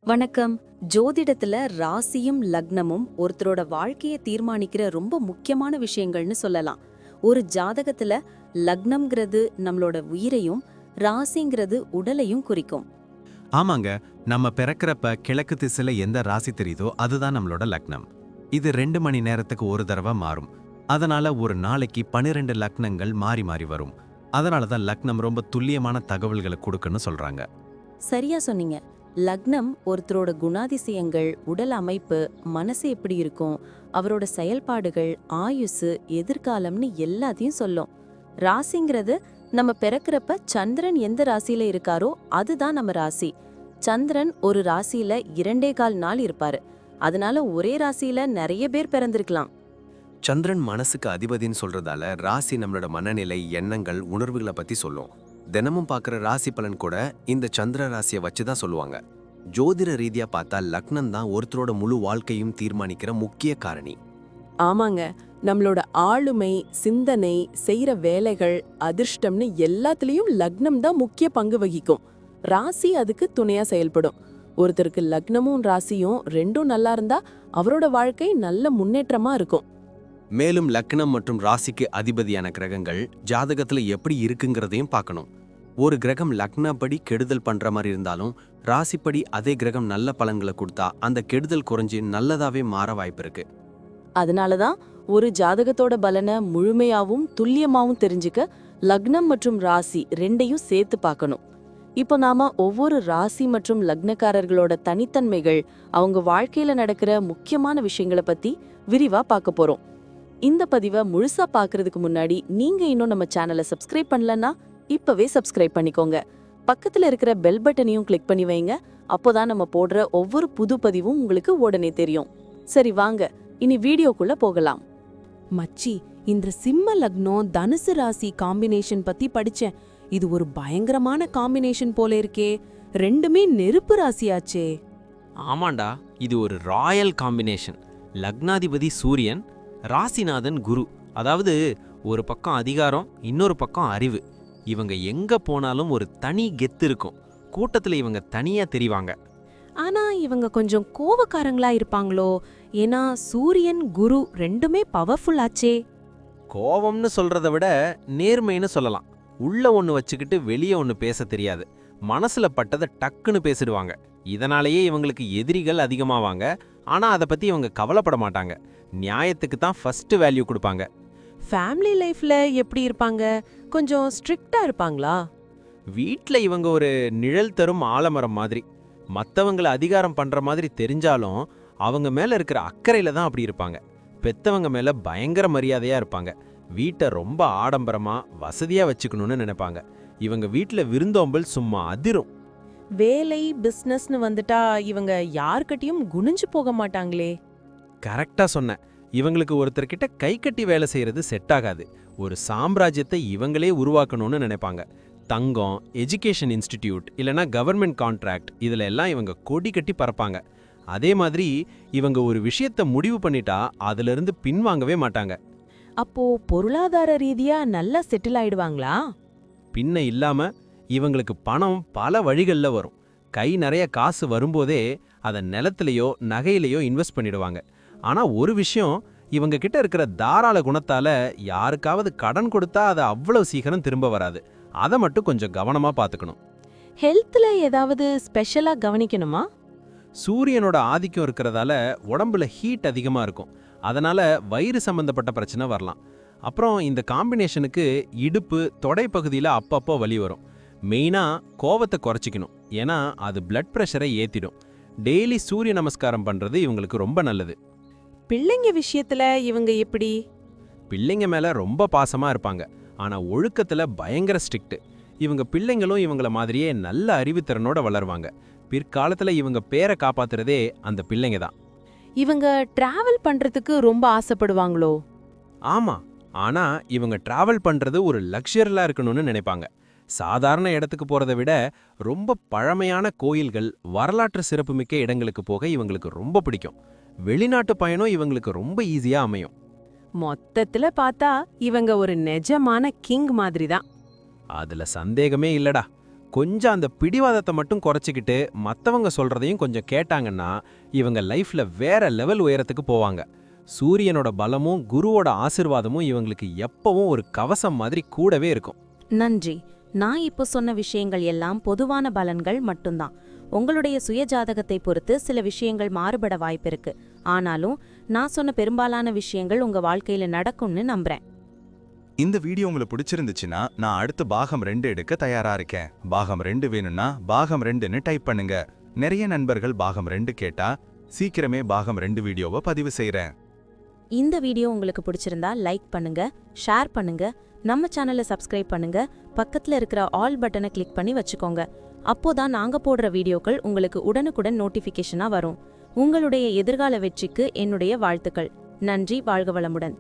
வணக்கம். ஜோதிடத்துல ராசியும் லக்னமும் ஒருத்தரோட வாழ்க்கைய தீர்மானிக்கிற ரொம்ப முக்கியமான விஷயங்கள்னு சொல்லலாம். ஒரு ஜாதகத்துல லக்னம்ங்கிறது நம்மளோட உயிரையும், ராசிங்கிறது உடலையும் குறிக்கும். ஆமாங்க. நம்ம பிறக்கிறப்ப கிழக்கு திசையில எந்த ராசி தெரியுதோ அதுதான் நம்மளோட லக்னம். இது 2 மணி நேரத்துக்கு ஒரு தடவை மாறும். அதனால ஒரு நாளைக்கு 12 லக்னங்கள் மாறி மாறி வரும். அதனால தான் லக்னம் ரொம்ப துல்லியமான தகவல்களை கொடுக்குன்னு சொல்றாங்க. சரியா சொன்னீங்க. லக்னம் ஒருத்தரோட குணாதிசயங்கள், உடல் அமைப்பு, மனசு எப்படி இருக்கும், அவரோட செயல்பாடுகள், ஆயுசு, எதிர்காலம்னு எல்லாத்தையும் சொல்லும். ராசிங்கிறது நம்ம பிறக்கிறப்ப சந்திரன் எந்த ராசியில இருக்காரோ அதுதான் நம்ம ராசி. சந்திரன் ஒரு ராசியில 2.25 நாள் இருப்பாரு. அதனால ஒரே ராசியில நிறைய பேர் பிறந்திருக்கலாம். சந்திரன் மனசுக்கு அதிபதின்னு சொல்றதால ராசி நம்மளோட மனநிலை, எண்ணங்கள், உணர்வுகளை பத்தி சொல்லும். தினமும் பார்க்குற ராசி பலன் கூட இந்த சந்திர ராசியை வச்சு தான் சொல்லுவாங்க. ஜோதிட ரீதியா பார்த்தா லக்னம் தான் ஒருத்தரோட முழு வாழ்க்கையும் தீர்மானிக்கிற முக்கிய காரணி. ஆமாங்க, நம்மளோட ஆளுமை, சிந்தனை, செய்யற வேலைகள், அதிர்ஷ்டம்னு எல்லாத்துலயும் லக்னம் தான் முக்கிய பங்கு வகிக்கும். ராசி அதுக்கு துணையா செயல்படும். ஒருத்தருக்கு லக்னமும் ராசியும் ரெண்டும் நல்லா இருந்தா அவரோட வாழ்க்கை நல்ல முன்னேற்றமா இருக்கும். மேலும் லக்னம் மற்றும் ராசிக்கு அதிபதியான கிரகங்கள் ஜாதகத்துல எப்படி இருக்குங்கிறதையும் பார்க்கணும். ஒரு கிரகம் லக்னப்படி கெடுதல் பண்ற மாதிரி இருந்தாலும் ராசிப்படி அதே கிரகம் நல்ல பலன்களை கொடுத்தா அந்த கெடுதல் குறைஞ்சு நல்லதாவே மாற வாய்ப்பு இருக்கு. அதனாலதான் ஒரு ஜாதகத்தோட பலனை முழுமையாவும் துல்லியமாவும் தெரிஞ்சுக்க லக்னம் மற்றும் ராசி ரெண்டையும் சேர்த்து பார்க்கணும். இப்போ நாம ஒவ்வொரு ராசி மற்றும் லக்னக்காரர்களோட தனித்தன்மைகள், அவங்க வாழ்க்கையில நடக்கிற முக்கியமான விஷயங்களை பத்தி விரிவா பார்க்க போறோம். இந்த பதிவை முழுசா பார்க்கறதுக்கு முன்னாடி நீங்க இன்னும் நம்ம சேனலை சப்ஸ்கிரைப் பண்ணலன்னா இப்பவே சப்ஸ்கிரைப் பண்ணிக்கோங்க. பக்கத்துல இருக்கிற பெல் பட்டனையும் கிளிக் பண்ணி வைங்க. அப்போதான் நம்ம போடுற ஒவ்வொரு புது பதிவும் உங்களுக்கு உடனே தெரியும். சரி வாங்க, இனி வீடியோக்குள்ள போகலாம். மச்சி, இந்த சிம்ம லக்னம் தனுசு ராசி காம்பினேஷன் பத்தி படிச்சேன். இது ஒரு பயங்கரமான காம்பினேஷன் போல இருக்கே. ரெண்டுமே நெருப்பு ராசியாச்சே. ஆமாண்டா, இது ஒரு ராயல் காம்பினேஷன். லக்னாதிபதி சூரியன், ராசிநாதன் குரு. அதாவது ஒரு பக்கம் அதிகாரம், இன்னொரு பக்கம் அறிவு. இவங்க எங்க போனாலும் ஒரு தனி கெத்து இருக்கும். கூட்டத்துல இவங்க தனியா தெரிவாங்க. ஆனா இவங்க கொஞ்சம் கோவக்காரங்களா இருப்பாங்களோ? ஏன்னா சூரியன் குரு ரெண்டுமே பவர்ஃபுல் ஆச்சே. கோவம்னு சொல்றத விட நேர்மைன்னு சொல்லலாம். உள்ள ஒன்று வச்சுக்கிட்டு வெளியே ஒன்று பேச தெரியாது. மனசுல பட்டதை டக்குன்னு பேசிடுவாங்க. இதனாலேயே இவங்களுக்கு எதிரிகள் அதிகமாவாங்க. ஆனா அதை பத்தி இவங்க கவலைப்பட மாட்டாங்க. நியாயத்துக்கு தான் ஃபர்ஸ்ட் வேல்யூ கொடுப்பாங்க. ஃபேமிலி லைஃப்ல எப்படி இருப்பாங்க? கொஞ்சம் ஸ்ட்ரிக்ட்டா இருப்பாங்களா? வீட்டில் இவங்க ஒரு நிழல் தரும் ஆலமரம் மாதிரி. மற்றவங்களை அதிகாரம் பண்ற மாதிரி தெரிஞ்சாலும் அவங்க மேல இருக்கிற அக்கறையில தான் அப்படி இருப்பாங்க. பெத்தவங்க மேல பயங்கர மரியாதையா இருப்பாங்க. வீட்டை ரொம்ப ஆடம்பரமா வசதியா வச்சுக்கணும்னு நினைப்பாங்க. இவங்க வீட்டில் விருந்தோம்பல் சும்மா அதிரும். வேலை பிசினஸ்னு வந்துட்டா இவங்க யார்கிட்டயும் குனிஞ்சு போக மாட்டாங்களே. கரெக்டா சொன்ன. இவங்களுக்கு ஒருத்தர்கிட்ட கை கட்டி வேலை செய்யறது செட் ஆகாது. ஒரு சாம்ராஜ்யத்தை இவங்களே உருவாக்கணும்னு நினைப்பாங்க. தங்கம், எஜுகேஷன் இன்ஸ்டிடியூட் இல்லனா கவர்மெண்ட் கான்ட்ராக்ட், இதுல எல்லாம் இவங்க கொடி கட்டி பறப்பாங்க. அதே மாதிரி இவங்க ஒரு விஷயத்த முடிவு பண்ணிட்டா அதுல இருந்து பின்வாங்கவே மாட்டாங்க. அப்போ பொருளாதார ரீதியா நல்லா செட்டில் ஆயிடுவாங்களா? பின்ன இல்லாம இவங்களுக்கு பணம் பல வழிகளில் வரும். கை நிறைய காசு வரும்போதே அதை நிலத்திலேயோ நகையிலேயோ இன்வெஸ்ட் பண்ணிடுவாங்க. ஆனா ஒரு விஷயம், இவங்க கிட்ட இருக்கிற தாராள குணத்தால யாருக்காவது கடன் கொடுத்தா அது அவ்வளவு சீக்கிரம் திரும்ப வராது. அதை மட்டும் கொஞ்சம் கவனமா பார்த்துக்கணும். ஹெல்த்ல ஏதாவது ஸ்பெஷலா கவனிக்கணுமா? சூரியனோட ஆதிக்கம் இருக்கிறதால உடம்புல ஹீட் அதிகமா இருக்கும். அதனால வயிறு சம்பந்தப்பட்ட பிரச்சனை வரலாம். அப்புறம் இந்த காம்பினேஷனுக்கு இடுப்பு, தொடை பகுதியில் அப்பப்போ வலி வரும். மெயினா கோவத்தை குறைச்சிக்கணும். ஏன்னா அது பிளட் பிரஷரை ஏத்திடும். டெய்லி சூரிய நமஸ்காரம் பண்றது இவங்களுக்கு ரொம்ப நல்லது. பிள்ளைங்க விஷயத்துல இவங்க எப்படி? பிள்ளைங்க மேல ரொம்ப பாசமா இருப்பாங்க. ஆனா ஒழுக்கத்துல பயங்கர ஸ்ட்ரிக்ட். இவங்க பிள்ளைங்களும் இவங்கள மாதிரியே நல்ல அறிவுத்திறனோட வளருவாங்க. பிற்காலத்துல இவங்க பேரை காப்பாத்துறதே அந்த பிள்ளைங்க தான். இவங்க டிராவல் பண்றதுக்கு ரொம்ப ஆசைப்படுவாங்களோ? ஆமா, ஆனா இவங்க டிராவல் பண்றது ஒரு லக்ஸரியா இருக்கணும்னு நினைப்பாங்க. சாதாரண இடத்துக்கு போறதை விட ரொம்ப பழமையான கோயில்கள், வரலாற்று சிறப்புமிக்க இடங்களுக்கு போக இவங்களுக்கு ரொம்ப பிடிக்கும். வெளிநாட்டு பயணம் இவங்களுக்கு ரொம்ப ஈஸியா அமையும். மொத்தத்துல பார்த்தா இவங்க ஒரு நிஜமான கிங் மாதிரி தான். அதுல சந்தேகமே இல்லடா. கொஞ்சம் அந்த பிடிவாதத்தை மட்டும் குறைச்சிக்கிட்டு மத்தவங்க சொல்றதையும் கொஞ்சம் கேட்டாங்கன்னா இவங்க லைஃப்ல வேற லெவல் உயரத்துக்கு போவாங்க. சூரியனோட பலமும் குருவோட ஆசிர்வாதமும் இவங்களுக்கு எப்பவும் ஒரு கவசம் மாதிரி கூடவே இருக்கும். நன்றி. நான் இப்போ சொன்ன விஷயங்கள் எல்லாம் பொதுவான பலன்கள் மட்டும்தான். உங்களுடைய சுய ஜாதகத்தை பொறுத்து சில விஷயங்கள் மாறுபட வாய்ப்பிருக்கு. ஆனாலும் நான் சொன்ன பெரும்பாலான விஷயங்கள் உங்க வாழ்க்கையில நடக்கும்னு நம்புறேன். இந்த வீடியோ உங்களுக்கு பிடிச்சிருந்துச்சுன்னா நான் அடுத்து பாகம் 2 எடுக்க தயாரா இருக்கேன். பாகம் 2 வேணும்னா பாகம் 2ன்னு டைப் பண்ணுங்க. நிறைய நண்பர்கள் பாகம் 2 கேட்டா சீக்கிரமே பாகம் 2 வீடியோவை பதிவு செய்றேன். இந்த வீடியோ உங்களுக்கு பிடிச்சிருந்தா லைக் பண்ணுங்க, ஷேர் பண்ணுங்க, நம்ம சேனலை சப்ஸ்கிரைப் பண்ணுங்க, பக்கத்துல இருக்கிற ஆல் பட்டனை கிளிக் பண்ணி வச்சுக்கோங்க. அப்போதான் நாங்க போடுற வீடியோக்கள் உங்களுக்கு உடனுக்குடன் நோட்டிஃபிகேஷனா வரும். உங்களுடைய எதிர்கால வெற்றிக்கு என்னுடைய வாழ்த்துக்கள். நன்றி. வாழ்க வளமுடன்.